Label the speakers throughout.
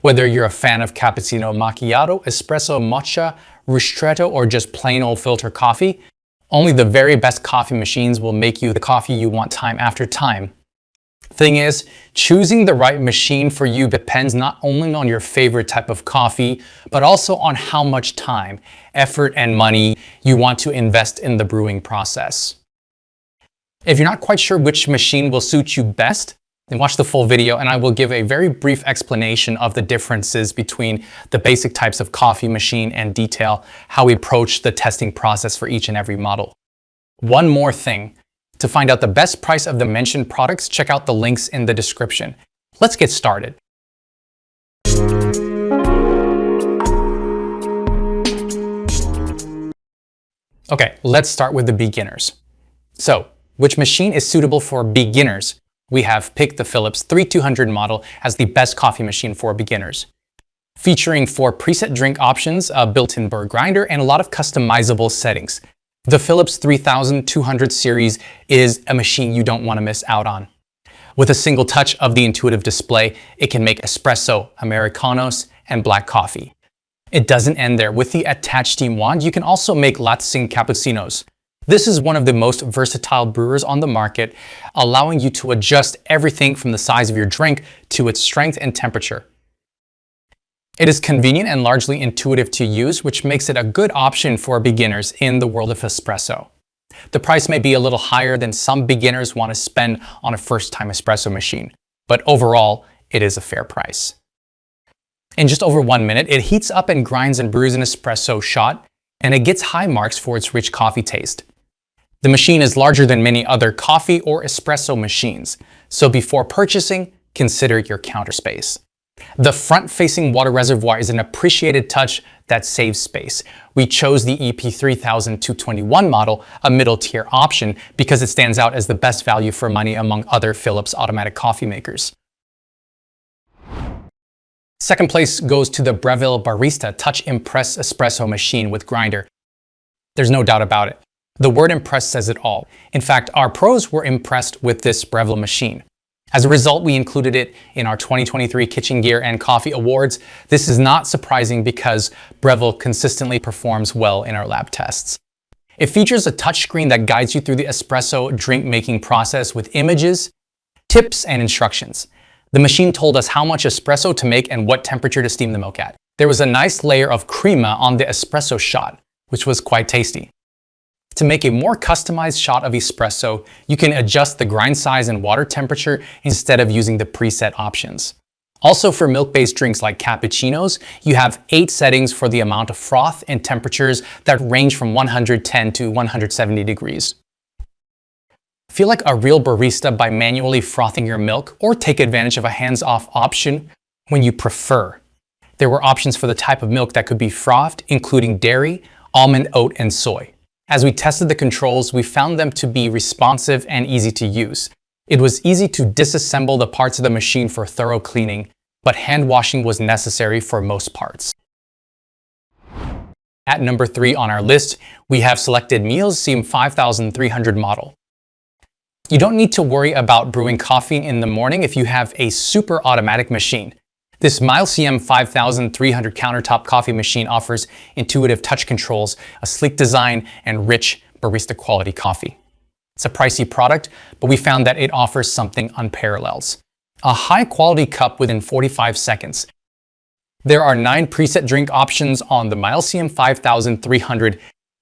Speaker 1: Whether you're a fan of cappuccino, macchiato, espresso, mocha, ristretto, or just plain old filter coffee, only the very best coffee machines will make you the coffee you want time after time. Thing is, choosing the right machine for you depends not only on your favorite type of coffee, but also on how much time, effort, and money you want to invest in the brewing process. If you're not quite sure which machine will suit you best, then watch the full video and I will give a very brief explanation of the differences between the basic types of coffee machine and detail how we approach the testing process for each and every model. One more thing. To find out the best price of the mentioned products, check out the links in the description. Let's get started. Okay, let's start with the beginners. So, which machine is suitable for beginners? We have picked the Philips 3200 model as the best coffee machine for beginners. Featuring 4 preset drink options, a built-in burr grinder, and a lot of customizable settings. The Philips 3200 series is a machine you don't want to miss out on. With a single touch of the intuitive display, it can make espresso, Americanos, and black coffee. It doesn't end there. With the attached steam wand, you can also make lattes and cappuccinos. This is one of the most versatile brewers on the market, allowing you to adjust everything from the size of your drink to its strength and temperature. It is convenient and largely intuitive to use, which makes it a good option for beginners in the world of espresso. The price may be a little higher than some beginners want to spend on a first-time espresso machine, but overall, it is a fair price. In just over 1 minute, it heats up and grinds and brews an espresso shot, and it gets high marks for its rich coffee taste. The machine is larger than many other coffee or espresso machines, so before purchasing, consider your counter space. The front-facing water reservoir is an appreciated touch that saves space. We chose the EP3221 model, a middle-tier option, because it stands out as the best value for money among other Philips automatic coffee makers. Second place goes to the Breville Barista Touch Impress Espresso machine with grinder. There's no doubt about it. The word impress says it all. In fact, our pros were impressed with this Breville machine. As a result, we included it in our 2023 Kitchen Gear and Coffee Awards. This is not surprising because Breville consistently performs well in our lab tests. It features a touchscreen that guides you through the espresso drink-making process with images, tips, and instructions. The machine told us how much espresso to make and what temperature to steam the milk at. There was a nice layer of crema on the espresso shot, which was quite tasty. To make a more customized shot of espresso, you can adjust the grind size and water temperature instead of using the preset options. Also, for milk-based drinks like cappuccinos, you have 8 settings for the amount of froth and temperatures that range from 110 to 170 degrees. Feel like a real barista by manually frothing your milk, or take advantage of a hands-off option when you prefer. There were options for the type of milk that could be frothed, including dairy, almond, oat, and soy. As we tested the controls, we found them to be responsive and easy to use. It was easy to disassemble the parts of the machine for thorough cleaning, but hand washing was necessary for most parts. At number 3 on our list, we have selected Milsim 5300 model. You don't need to worry about brewing coffee in the morning if you have a super automatic machine. This Milsim 5300 countertop coffee machine offers intuitive touch controls, a sleek design, and rich barista quality coffee. It's a pricey product, but we found that it offers something unparalleled. A high quality cup within 45 seconds. There are 9 preset drink options on the Milsim 5300,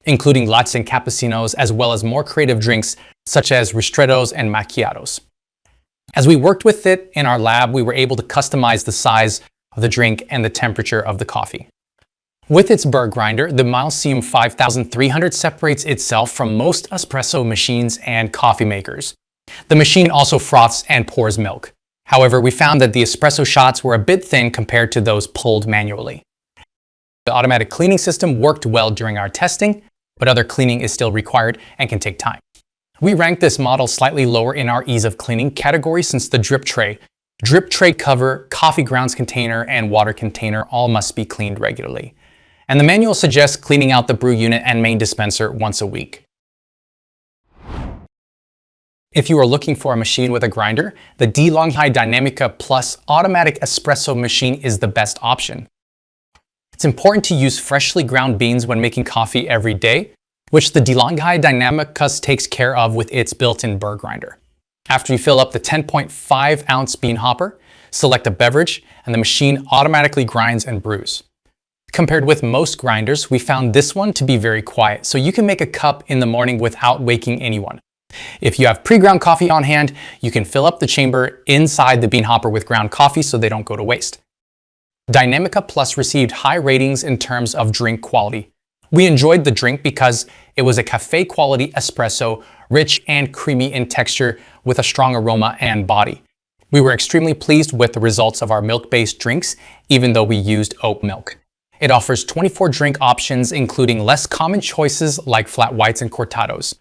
Speaker 1: including lattes and cappuccinos, as well as more creative drinks such as ristrettos and macchiatos. As we worked with it in our lab, we were able to customize the size of the drink and the temperature of the coffee. With its burr grinder, the Milsim 5300 separates itself from most espresso machines and coffee makers. The machine also froths and pours milk. However, we found that the espresso shots were a bit thin compared to those pulled manually. The automatic cleaning system worked well during our testing, but other cleaning is still required and can take time. We ranked this model slightly lower in our ease of cleaning category since the drip tray cover, coffee grounds container, and water container all must be cleaned regularly. And the manual suggests cleaning out the brew unit and main dispenser once a week. If you are looking for a machine with a grinder, the DeLonghi Dynamica Plus automatic espresso machine is the best option. It's important to use freshly ground beans when making coffee every day, which the DeLonghi Dynamica takes care of with its built-in burr grinder. After you fill up the 10.5-ounce bean hopper, select a beverage, and the machine automatically grinds and brews. Compared with most grinders, we found this one to be very quiet, so you can make a cup in the morning without waking anyone. If you have pre-ground coffee on hand, you can fill up the chamber inside the bean hopper with ground coffee so they don't go to waste. Dynamica Plus received high ratings in terms of drink quality. We enjoyed the drink because it was a cafe-quality espresso, rich and creamy in texture with a strong aroma and body. We were extremely pleased with the results of our milk-based drinks, even though we used oat milk. It offers 24 drink options, including less common choices like flat whites and cortados.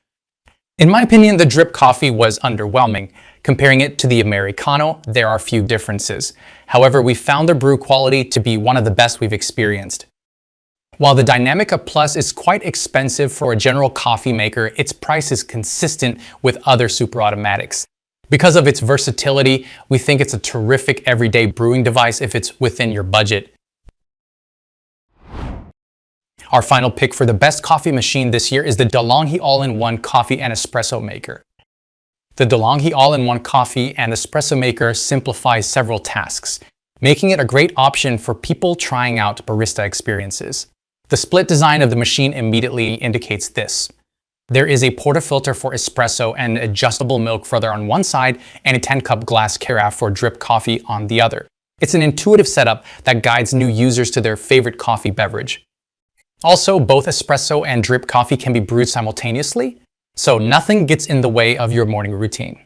Speaker 1: In my opinion, the drip coffee was underwhelming. Comparing it to the Americano, there are few differences. However, we found the brew quality to be one of the best we've experienced. While the Dynamica Plus is quite expensive for a general coffee maker, its price is consistent with other super automatics. Because of its versatility, we think it's a terrific everyday brewing device if it's within your budget. Our final pick for the best coffee machine this year is the DeLonghi All-in-One Coffee and Espresso Maker. The DeLonghi All-in-One Coffee and Espresso Maker simplifies several tasks, making it a great option for people trying out barista experiences. The split design of the machine immediately indicates this. There is a portafilter for espresso and adjustable milk further on one side and a 10-cup glass carafe for drip coffee on the other. It's an intuitive setup that guides new users to their favorite coffee beverage. Also, both espresso and drip coffee can be brewed simultaneously, so nothing gets in the way of your morning routine.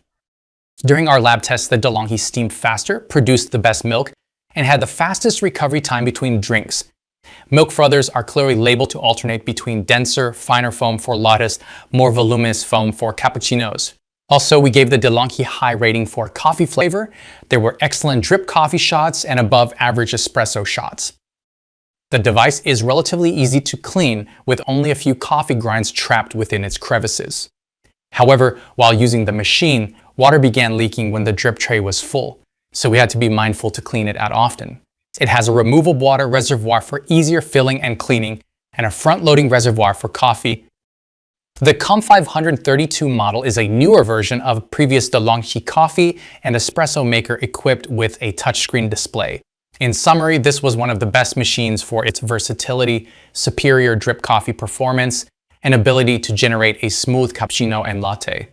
Speaker 1: During our lab test, the DeLonghi steamed faster, produced the best milk, and had the fastest recovery time between drinks. Milk frothers are clearly labeled to alternate between denser, finer foam for lattes, more voluminous foam for cappuccinos. Also, we gave the DeLonghi high rating for coffee flavor. There were excellent drip coffee shots and above average espresso shots. The device is relatively easy to clean, with only a few coffee grinds trapped within its crevices. However, while using the machine, water began leaking when the drip tray was full, so we had to be mindful to clean it out often. It has a removable water reservoir for easier filling and cleaning, and a front-loading reservoir for coffee. The COM 532 model is a newer version of previous DeLonghi coffee and espresso maker equipped with a touchscreen display. In summary, this was one of the best machines for its versatility, superior drip coffee performance, and ability to generate a smooth cappuccino and latte.